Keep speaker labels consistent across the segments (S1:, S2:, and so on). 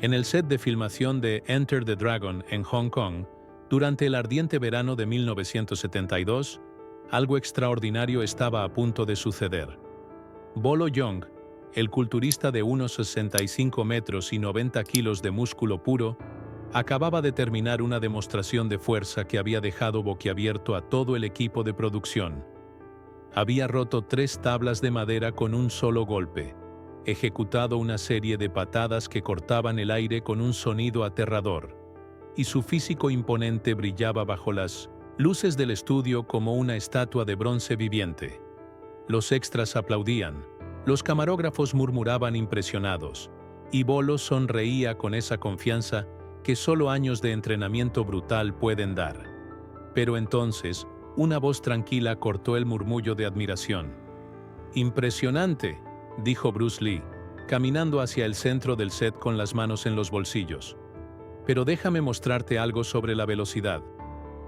S1: En el set de filmación de Enter the Dragon en Hong Kong, durante el ardiente verano de 1972, algo extraordinario estaba a punto de suceder. Bolo Yeung, el culturista de unos 65 metros y 90 kilos de músculo puro, acababa de terminar una demostración de fuerza que había dejado boquiabierto a todo el equipo de producción. Había roto 3 tablas de madera con un solo golpe, ejecutado una serie de patadas que cortaban el aire con un sonido aterrador, y su físico imponente brillaba bajo las luces del estudio como una estatua de bronce viviente. Los extras aplaudían, los camarógrafos murmuraban impresionados, y Bolo sonreía con esa confianza que solo años de entrenamiento brutal pueden dar. Pero entonces, una voz tranquila cortó el murmullo de admiración. «Impresionante», dijo Bruce Lee, caminando hacia el centro del set con las manos en los bolsillos. «Pero déjame mostrarte algo sobre la velocidad.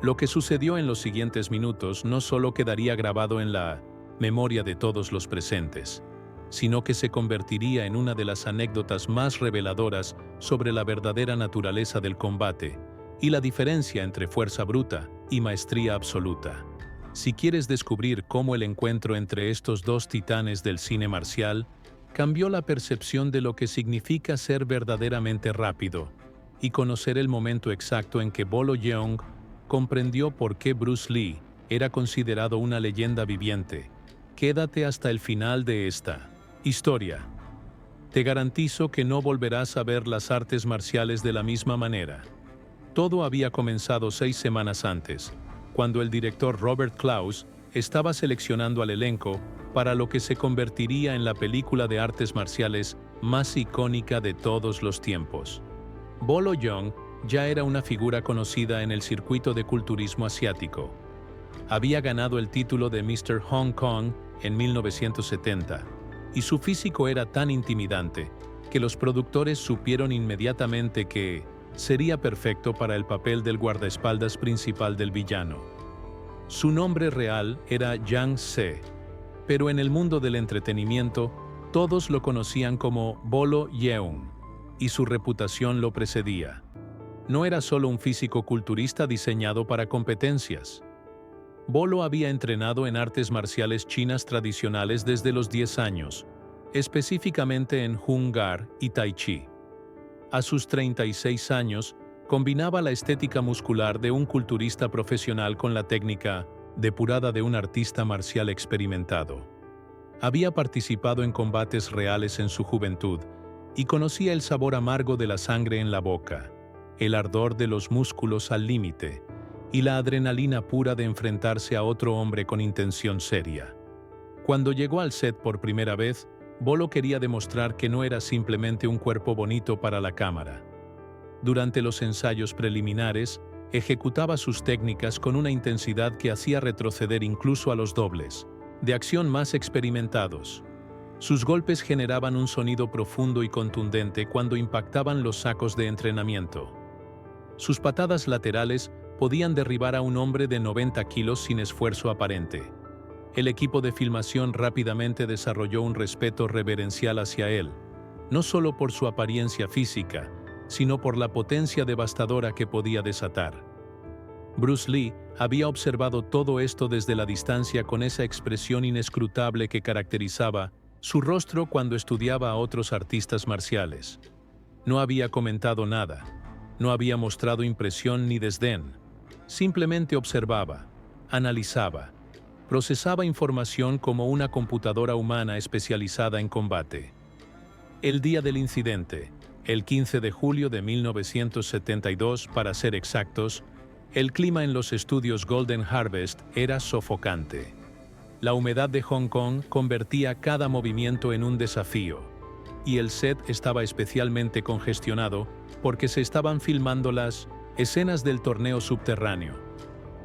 S1: Lo que sucedió en los siguientes minutos no solo quedaría grabado en la memoria de todos los presentes, sino que se convertiría en una de las anécdotas más reveladoras sobre la verdadera naturaleza del combate y la diferencia entre fuerza bruta y maestría absoluta. Si quieres descubrir cómo el encuentro entre estos dos titanes del cine marcial cambió la percepción de lo que significa ser verdaderamente rápido, y conocer el momento exacto en que Bolo Yeung comprendió por qué Bruce Lee era considerado una leyenda viviente, quédate hasta el final de esta historia. Te garantizo que no volverás a ver las artes marciales de la misma manera. Todo había comenzado 6 semanas antes, cuando el director Robert Klaus estaba seleccionando al elenco para lo que se convertiría en la película de artes marciales más icónica de todos los tiempos. Bolo Yeung ya era una figura conocida en el circuito de culturismo asiático. Había ganado el título de Mr. Hong Kong en 1970, y su físico era tan intimidante que los productores supieron inmediatamente que sería perfecto para el papel del guardaespaldas principal del villano. Su nombre real era Yang Se, pero en el mundo del entretenimiento todos lo conocían como Bolo Yeung, y su reputación lo precedía. No era solo un físico culturista diseñado para competencias. Bolo había entrenado en artes marciales chinas tradicionales desde los 10 años, específicamente en Hung Gar y Tai Chi. A sus 36 años, combinaba la estética muscular de un culturista profesional con la técnica depurada de un artista marcial experimentado. Había participado en combates reales en su juventud y conocía el sabor amargo de la sangre en la boca, el ardor de los músculos al límite y la adrenalina pura de enfrentarse a otro hombre con intención seria. Cuando llegó al set por primera vez, Bolo quería demostrar que no era simplemente un cuerpo bonito para la cámara. Durante los ensayos preliminares, ejecutaba sus técnicas con una intensidad que hacía retroceder incluso a los dobles de acción más experimentados. Sus golpes generaban un sonido profundo y contundente cuando impactaban los sacos de entrenamiento. Sus patadas laterales podían derribar a un hombre de 90 kilos sin esfuerzo aparente. El equipo de filmación rápidamente desarrolló un respeto reverencial hacia él, no solo por su apariencia física, sino por la potencia devastadora que podía desatar. Bruce Lee había observado todo esto desde la distancia con esa expresión inescrutable que caracterizaba su rostro cuando estudiaba a otros artistas marciales. No había comentado nada, no había mostrado impresión ni desdén. Simplemente observaba, analizaba, procesaba información como una computadora humana especializada en combate. El día del incidente, el 15 de julio de 1972 para ser exactos, el clima en los estudios Golden Harvest era sofocante. La humedad de Hong Kong convertía cada movimiento en un desafío, y el set estaba especialmente congestionado porque se estaban filmando las escenas del torneo subterráneo.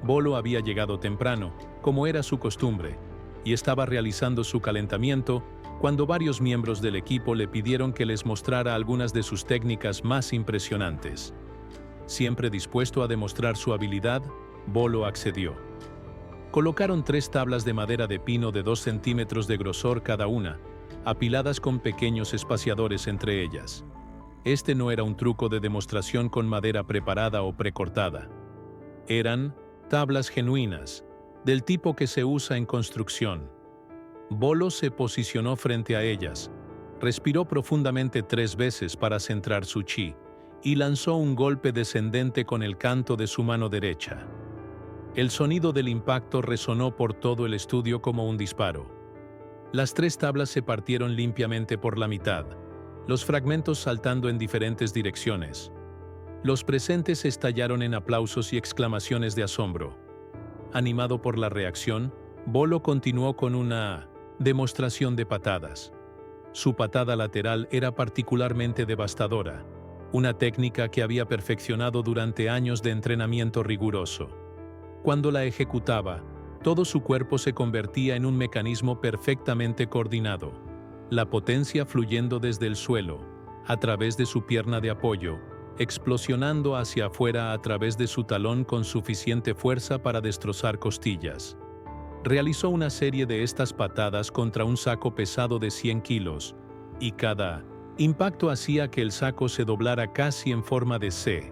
S1: Bolo había llegado temprano, como era su costumbre, y estaba realizando su calentamiento cuando varios miembros del equipo le pidieron que les mostrara algunas de sus técnicas más impresionantes. Siempre dispuesto a demostrar su habilidad, Bolo accedió. Colocaron 3 tablas de madera de pino de 2 centímetros de grosor cada una, apiladas con pequeños espaciadores entre ellas. Este no era un truco de demostración con madera preparada o precortada. Eran tablas genuinas, del tipo que se usa en construcción. Bolo se posicionó frente a ellas, respiró profundamente 3 veces para centrar su chi, y lanzó un golpe descendente con el canto de su mano derecha. El sonido del impacto resonó por todo el estudio como un disparo. Las 3 tablas se partieron limpiamente por la mitad, los fragmentos saltando en diferentes direcciones. Los presentes estallaron en aplausos y exclamaciones de asombro. Animado por la reacción, Bolo continuó con una demostración de patadas. Su patada lateral era particularmente devastadora, una técnica que había perfeccionado durante años de entrenamiento riguroso. Cuando la ejecutaba, todo su cuerpo se convertía en un mecanismo perfectamente coordinado, la potencia fluyendo desde el suelo, a través de su pierna de apoyo, explosionando hacia afuera a través de su talón con suficiente fuerza para destrozar costillas. Realizó una serie de estas patadas contra un saco pesado de 100 kilos, y cada impacto hacía que el saco se doblara casi en forma de C.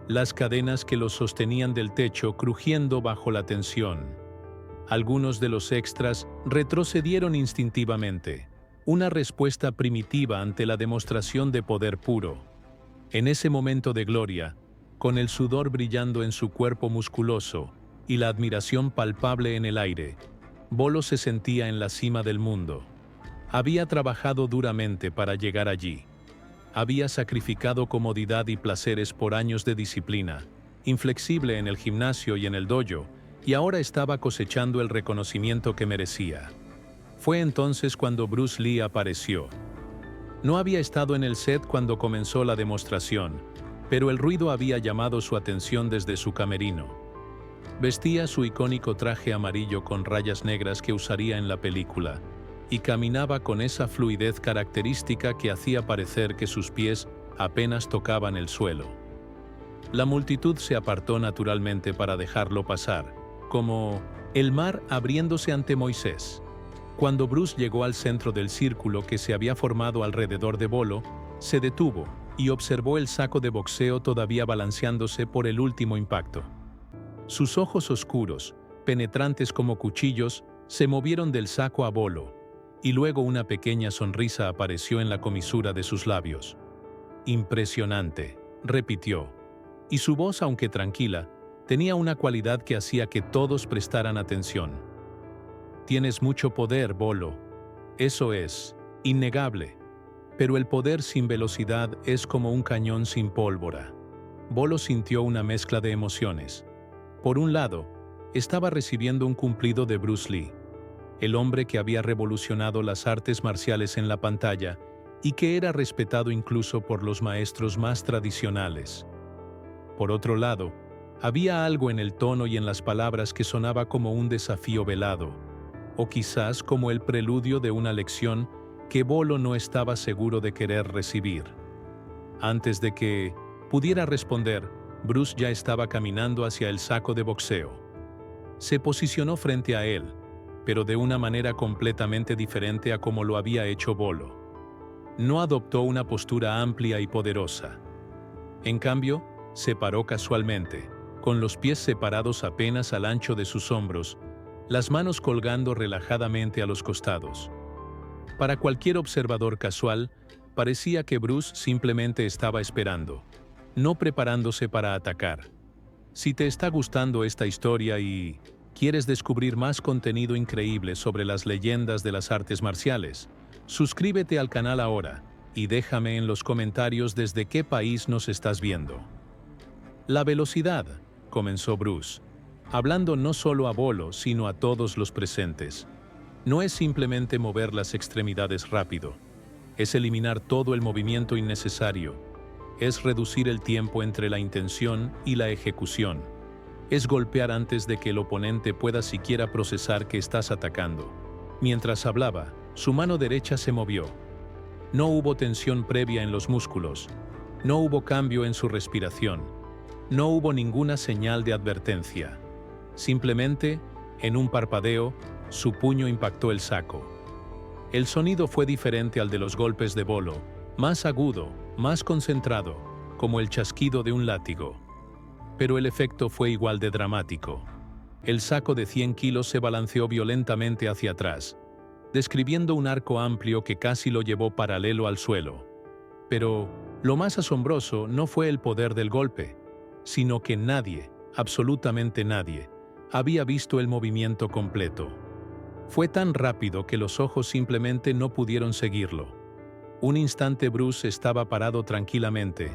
S1: Las cadenas que lo sostenían del techo crujiendo bajo la tensión. Algunos de los extras retrocedieron instintivamente, una respuesta primitiva ante la demostración de poder puro. En ese momento de gloria, con el sudor brillando en su cuerpo musculoso y la admiración palpable en el aire, Bolo se sentía en la cima del mundo. Había trabajado duramente para llegar allí. Había sacrificado comodidad y placeres por años de disciplina, inflexible en el gimnasio y en el dojo, y ahora estaba cosechando el reconocimiento que merecía. Fue entonces cuando Bruce Lee apareció. No había estado en el set cuando comenzó la demostración, pero el ruido había llamado su atención desde su camerino. Vestía su icónico traje amarillo con rayas negras que usaría en la película, y caminaba con esa fluidez característica que hacía parecer que sus pies apenas tocaban el suelo. La multitud se apartó naturalmente para dejarlo pasar, como el mar abriéndose ante Moisés. Cuando Bruce llegó al centro del círculo que se había formado alrededor de Bolo, se detuvo y observó el saco de boxeo todavía balanceándose por el último impacto. Sus ojos oscuros, penetrantes como cuchillos, se movieron del saco a Bolo, y luego una pequeña sonrisa apareció en la comisura de sus labios. «Impresionante», repitió, y su voz, aunque tranquila, tenía una cualidad que hacía que todos prestaran atención. «Tienes mucho poder, Bolo. Eso es innegable. Pero el poder sin velocidad es como un cañón sin pólvora». Bolo sintió una mezcla de emociones. Por un lado, estaba recibiendo un cumplido de Bruce Lee, el hombre que había revolucionado las artes marciales en la pantalla y que era respetado incluso por los maestros más tradicionales. Por otro lado, había algo en el tono y en las palabras que sonaba como un desafío velado, o quizás como el preludio de una lección que Bolo no estaba seguro de querer recibir. Antes de que pudiera responder, Bruce ya estaba caminando hacia el saco de boxeo. Se posicionó frente a él, pero de una manera completamente diferente a como lo había hecho Bolo. No adoptó una postura amplia y poderosa. En cambio, se paró casualmente, con los pies separados apenas al ancho de sus hombros, las manos colgando relajadamente a los costados. Para cualquier observador casual, parecía que Bruce simplemente estaba esperando, no preparándose para atacar. Si te está gustando esta historia y quieres descubrir más contenido increíble sobre las leyendas de las artes marciales, suscríbete al canal ahora y déjame en los comentarios desde qué país nos estás viendo. La velocidad, comenzó Bruce, hablando no solo a Bolo sino a todos los presentes. No es simplemente mover las extremidades rápido, es eliminar todo el movimiento innecesario, es reducir el tiempo entre la intención y la ejecución, es golpear antes de que el oponente pueda siquiera procesar que estás atacando. Mientras hablaba, su mano derecha se movió. No hubo tensión previa en los músculos, no hubo cambio en su respiración, no hubo ninguna señal de advertencia. Simplemente, en un parpadeo, su puño impactó el saco. El sonido fue diferente al de los golpes de Bolo, más agudo, más concentrado, como el chasquido de un látigo. Pero el efecto fue igual de dramático. El saco de 100 kilos se balanceó violentamente hacia atrás, describiendo un arco amplio que casi lo llevó paralelo al suelo. Pero lo más asombroso no fue el poder del golpe, sino que nadie, absolutamente nadie, había visto el movimiento completo. Fue tan rápido que los ojos simplemente no pudieron seguirlo. Un instante Bruce estaba parado tranquilamente,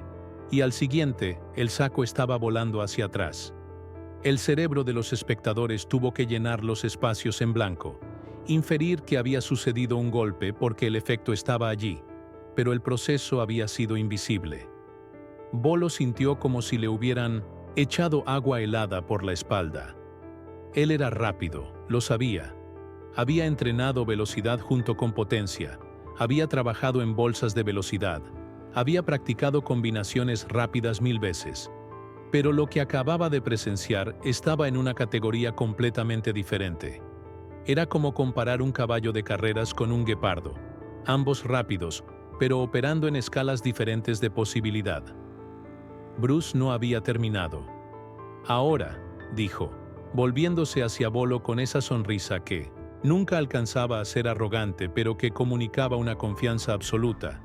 S1: y al siguiente, el saco estaba volando hacia atrás. El cerebro de los espectadores tuvo que llenar los espacios en blanco, inferir que había sucedido un golpe porque el efecto estaba allí, pero el proceso había sido invisible. Bolo sintió como si le hubieran echado agua helada por la espalda. Él era rápido, lo sabía. Había entrenado velocidad junto con potencia, había trabajado en bolsas de velocidad, había practicado combinaciones rápidas 1000 veces. Pero lo que acababa de presenciar estaba en una categoría completamente diferente. Era como comparar un caballo de carreras con un guepardo, ambos rápidos, pero operando en escalas diferentes de posibilidad. Bruce no había terminado. Ahora, dijo, volviéndose hacia Bolo con esa sonrisa que nunca alcanzaba a ser arrogante, pero que comunicaba una confianza absoluta.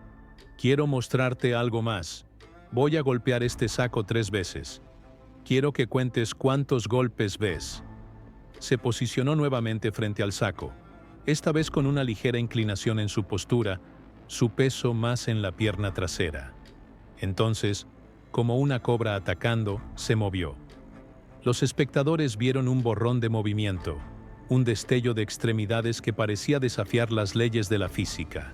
S1: Quiero mostrarte algo más. Voy a golpear este saco 3 veces. Quiero que cuentes cuántos golpes ves. Se posicionó nuevamente frente al saco, esta vez con una ligera inclinación en su postura, su peso más en la pierna trasera. Entonces, como una cobra atacando, se movió. Los espectadores vieron un borrón de movimiento, un destello de extremidades que parecía desafiar las leyes de la física.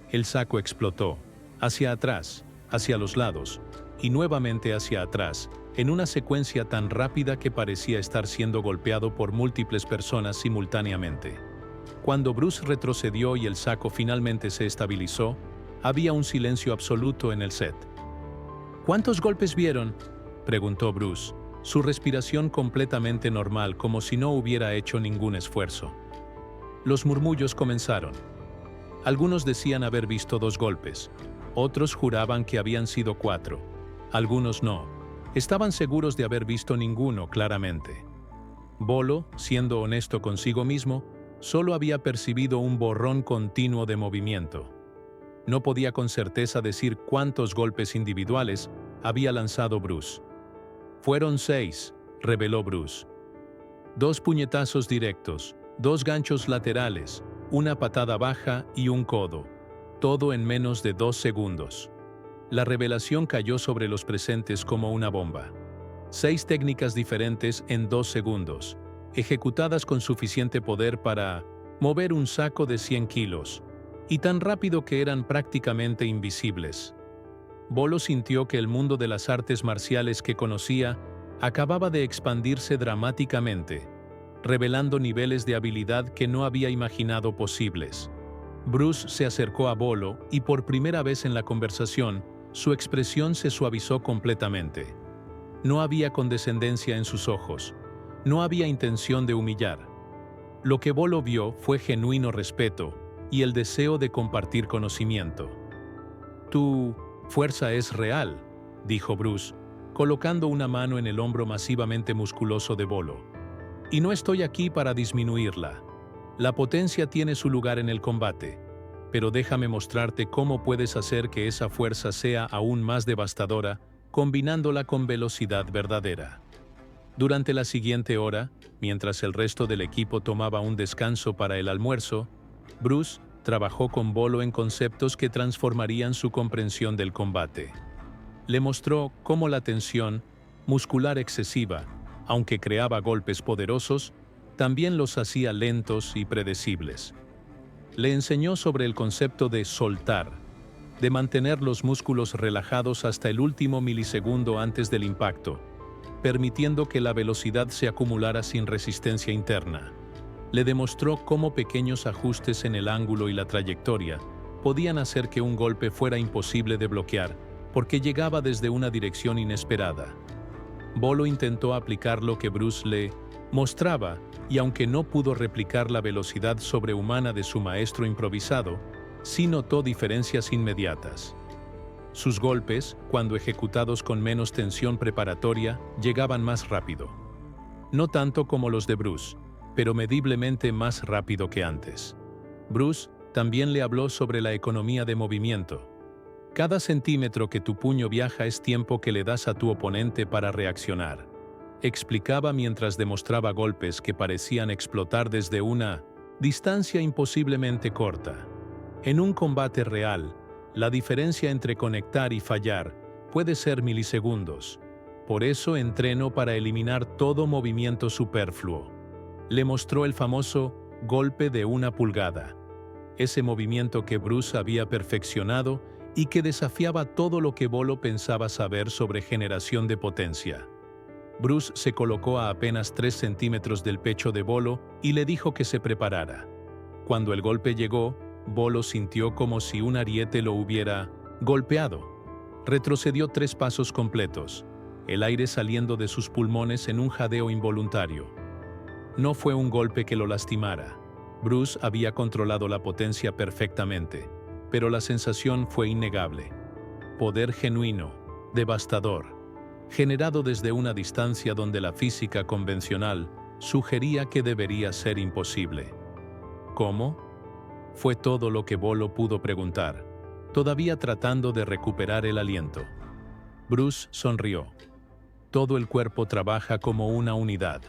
S1: El saco explotó, hacia atrás, hacia los lados, y nuevamente hacia atrás, en una secuencia tan rápida que parecía estar siendo golpeado por múltiples personas simultáneamente. Cuando Bruce retrocedió y el saco finalmente se estabilizó, había un silencio absoluto en el set. ¿Cuántos golpes vieron?, preguntó Bruce, su respiración completamente normal, como si no hubiera hecho ningún esfuerzo. Los murmullos comenzaron. Algunos decían haber visto 2 golpes, otros juraban que habían sido 4, algunos no. Estaban seguros de haber visto ninguno claramente. Bolo, siendo honesto consigo mismo, solo había percibido un borrón continuo de movimiento. No podía con certeza decir cuántos golpes individuales había lanzado Bruce. Fueron 6, reveló Bruce. 2 puñetazos directos, 2 ganchos laterales, una patada baja y un codo. Todo en menos de 2 segundos. La revelación cayó sobre los presentes como una bomba. 6 técnicas diferentes en 2 segundos, ejecutadas con suficiente poder para mover un saco de 100 kilos, y tan rápido que eran prácticamente invisibles. Bolo sintió que el mundo de las artes marciales que conocía acababa de expandirse dramáticamente, revelando niveles de habilidad que no había imaginado posibles. Bruce se acercó a Bolo y por primera vez en la conversación, su expresión se suavizó completamente. No había condescendencia en sus ojos, no había intención de humillar. Lo que Bolo vio fue genuino respeto y el deseo de compartir conocimiento. «Tu fuerza es real», dijo Bruce, colocando una mano en el hombro masivamente musculoso de Bolo. «Y no estoy aquí para disminuirla. La potencia tiene su lugar en el combate, pero déjame mostrarte cómo puedes hacer que esa fuerza sea aún más devastadora, combinándola con velocidad verdadera». Durante la siguiente hora, mientras el resto del equipo tomaba un descanso para el almuerzo, Bruce trabajó con Bolo en conceptos que transformarían su comprensión del combate. Le mostró cómo la tensión muscular excesiva, aunque creaba golpes poderosos, también los hacía lentos y predecibles. Le enseñó sobre el concepto de soltar, de mantener los músculos relajados hasta el último milisegundo antes del impacto, permitiendo que la velocidad se acumulara sin resistencia interna. Le demostró cómo pequeños ajustes en el ángulo y la trayectoria podían hacer que un golpe fuera imposible de bloquear, porque llegaba desde una dirección inesperada. Bolo intentó aplicar lo que Bruce le mostraba, y aunque no pudo replicar la velocidad sobrehumana de su maestro improvisado, sí notó diferencias inmediatas. Sus golpes, cuando ejecutados con menos tensión preparatoria, llegaban más rápido. No tanto como los de Bruce, pero mediblemente más rápido que antes. Bruce también le habló sobre la economía de movimiento. Cada centímetro que tu puño viaja es tiempo que le das a tu oponente para reaccionar. Explicaba mientras demostraba golpes que parecían explotar desde una distancia imposiblemente corta. En un combate real, la diferencia entre conectar y fallar puede ser milisegundos. Por eso entreno para eliminar todo movimiento superfluo. Le mostró el famoso golpe de 1 pulgada. Ese movimiento que Bruce había perfeccionado y que desafiaba todo lo que Bolo pensaba saber sobre generación de potencia. Bruce se colocó a apenas 3 centímetros del pecho de Bolo y le dijo que se preparara. Cuando el golpe llegó, Bolo sintió como si un ariete lo hubiera golpeado. Retrocedió 3 pasos completos, el aire saliendo de sus pulmones en un jadeo involuntario. No fue un golpe que lo lastimara. Bruce había controlado la potencia perfectamente, pero la sensación fue innegable. Poder genuino, devastador, generado desde una distancia donde la física convencional sugería que debería ser imposible. ¿Cómo? Fue todo lo que Bolo pudo preguntar, todavía tratando de recuperar el aliento. Bruce sonrió. Todo el cuerpo trabaja como una unidad.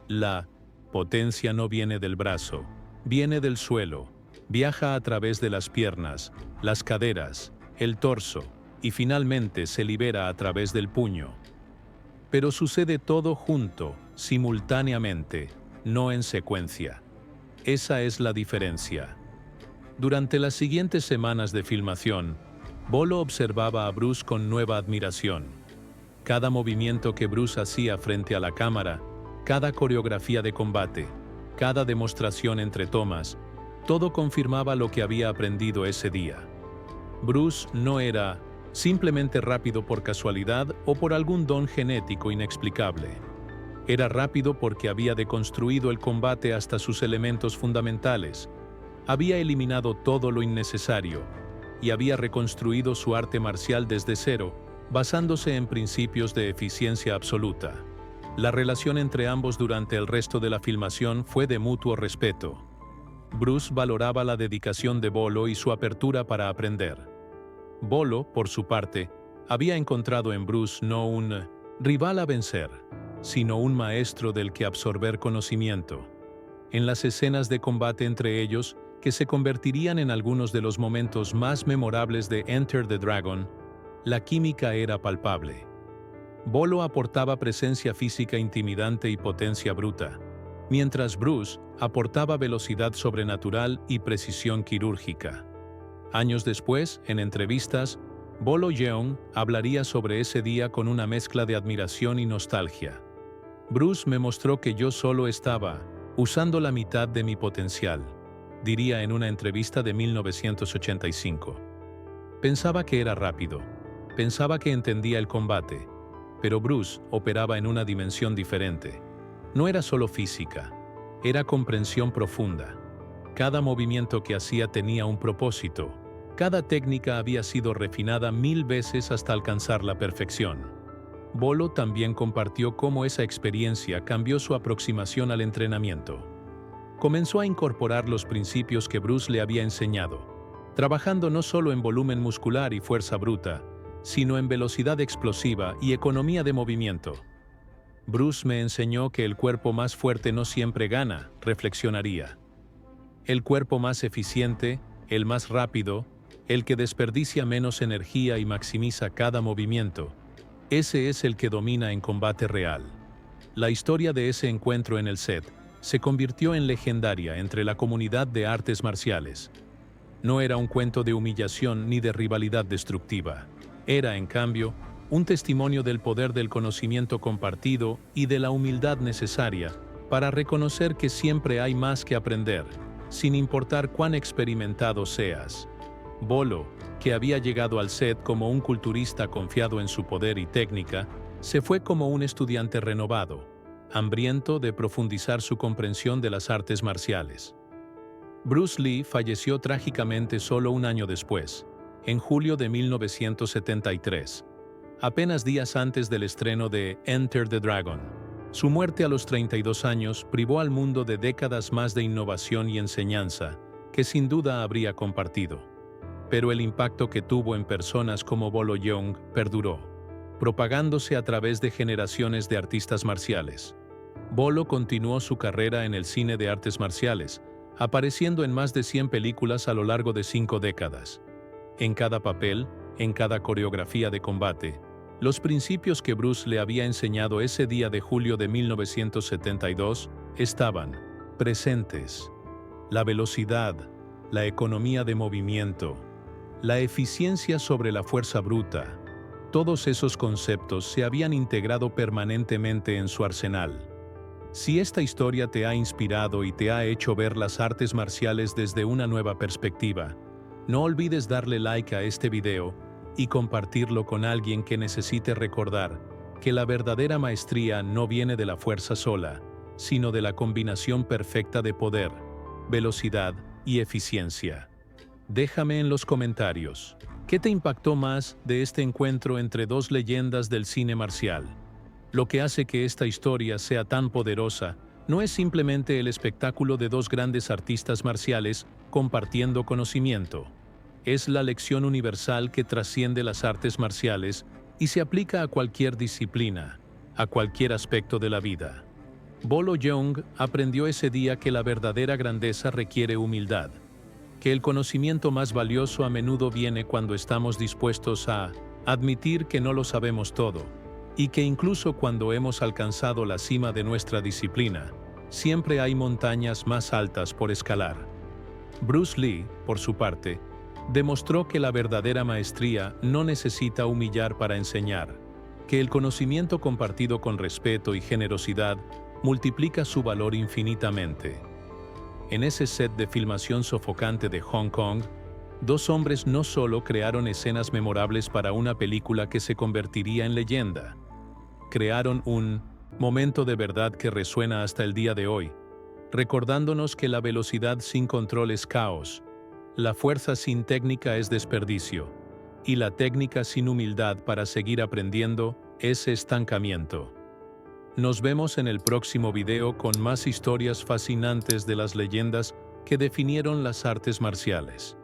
S1: La potencia no viene del brazo, viene del suelo, viaja a través de las piernas, las caderas, el torso, y finalmente se libera a través del puño. Pero sucede todo junto, simultáneamente, no en secuencia. Esa es la diferencia. Durante las siguientes semanas de filmación, Bolo observaba a Bruce con nueva admiración. Cada movimiento que Bruce hacía frente a la cámara, cada coreografía de combate, cada demostración entre tomas, todo confirmaba lo que había aprendido ese día. Bruce no era simplemente rápido por casualidad o por algún don genético inexplicable. Era rápido porque había deconstruido el combate hasta sus elementos fundamentales, había eliminado todo lo innecesario y había reconstruido su arte marcial desde cero, basándose en principios de eficiencia absoluta. La relación entre ambos durante el resto de la filmación fue de mutuo respeto. Bruce valoraba la dedicación de Bolo y su apertura para aprender. Bolo, por su parte, había encontrado en Bruce no un rival a vencer, sino un maestro del que absorber conocimiento. En las escenas de combate entre ellos, que se convertirían en algunos de los momentos más memorables de Enter the Dragon, la química era palpable. Bolo aportaba presencia física intimidante y potencia bruta, mientras Bruce aportaba velocidad sobrenatural y precisión quirúrgica. Años después, en entrevistas, Bolo Yeung hablaría sobre ese día con una mezcla de admiración y nostalgia. Bruce me mostró que yo solo estaba usando la mitad de mi potencial, diría en una entrevista de 1985. Pensaba que era rápido, pensaba que entendía el combate, pero Bruce operaba en una dimensión diferente. No era solo física, era comprensión profunda. Cada movimiento que hacía tenía un propósito, cada técnica había sido refinada 1000 veces hasta alcanzar la perfección. Bolo también compartió cómo esa experiencia cambió su aproximación al entrenamiento. Comenzó a incorporar los principios que Bruce le había enseñado, trabajando no solo en volumen muscular y fuerza bruta, sino en velocidad explosiva y economía de movimiento. Bruce me enseñó que el cuerpo más fuerte no siempre gana, reflexionaría. El cuerpo más eficiente, el más rápido, el que desperdicia menos energía y maximiza cada movimiento, ese es el que domina en combate real. La historia de ese encuentro en el set se convirtió en legendaria entre la comunidad de artes marciales. No era un cuento de humillación ni de rivalidad destructiva. Era, en cambio, un testimonio del poder del conocimiento compartido y de la humildad necesaria para reconocer que siempre hay más que aprender, sin importar cuán experimentado seas. Bolo, que había llegado al set como un culturista confiado en su poder y técnica, se fue como un estudiante renovado, hambriento de profundizar su comprensión de las artes marciales. Bruce Lee falleció trágicamente solo un año después, en julio de 1973, apenas días antes del estreno de Enter the Dragon. Su muerte a los 32 años privó al mundo de décadas más de innovación y enseñanza, que sin duda habría compartido. Pero el impacto que tuvo en personas como Bolo Yeung perduró, propagándose a través de generaciones de artistas marciales. Bolo continuó su carrera en el cine de artes marciales, apareciendo en más de 100 películas a lo largo de 5 décadas. En cada papel, en cada coreografía de combate, los principios que Bruce le había enseñado ese día de julio de 1972 estaban presentes. La velocidad, la economía de movimiento, la eficiencia sobre la fuerza bruta, todos esos conceptos se habían integrado permanentemente en su arsenal. Si esta historia te ha inspirado y te ha hecho ver las artes marciales desde una nueva perspectiva, no olvides darle like a este video y compartirlo con alguien que necesite recordar que la verdadera maestría no viene de la fuerza sola, sino de la combinación perfecta de poder, velocidad y eficiencia. Déjame en los comentarios, ¿qué te impactó más de este encuentro entre dos leyendas del cine marcial? Lo que hace que esta historia sea tan poderosa no es simplemente el espectáculo de dos grandes artistas marciales compartiendo conocimiento. Es la lección universal que trasciende las artes marciales y se aplica a cualquier disciplina, a cualquier aspecto de la vida. Bolo Yeung aprendió ese día que la verdadera grandeza requiere humildad, que el conocimiento más valioso a menudo viene cuando estamos dispuestos a admitir que no lo sabemos todo, y que incluso cuando hemos alcanzado la cima de nuestra disciplina, siempre hay montañas más altas por escalar. Bruce Lee, por su parte, demostró que la verdadera maestría no necesita humillar para enseñar, que el conocimiento compartido con respeto y generosidad multiplica su valor infinitamente. En ese set de filmación sofocante de Hong Kong, dos hombres no solo crearon escenas memorables para una película que se convertiría en leyenda, crearon un momento de verdad que resuena hasta el día de hoy, recordándonos que la velocidad sin control es caos, la fuerza sin técnica es desperdicio, y la técnica sin humildad para seguir aprendiendo es estancamiento. Nos vemos en el próximo video con más historias fascinantes de las leyendas que definieron las artes marciales.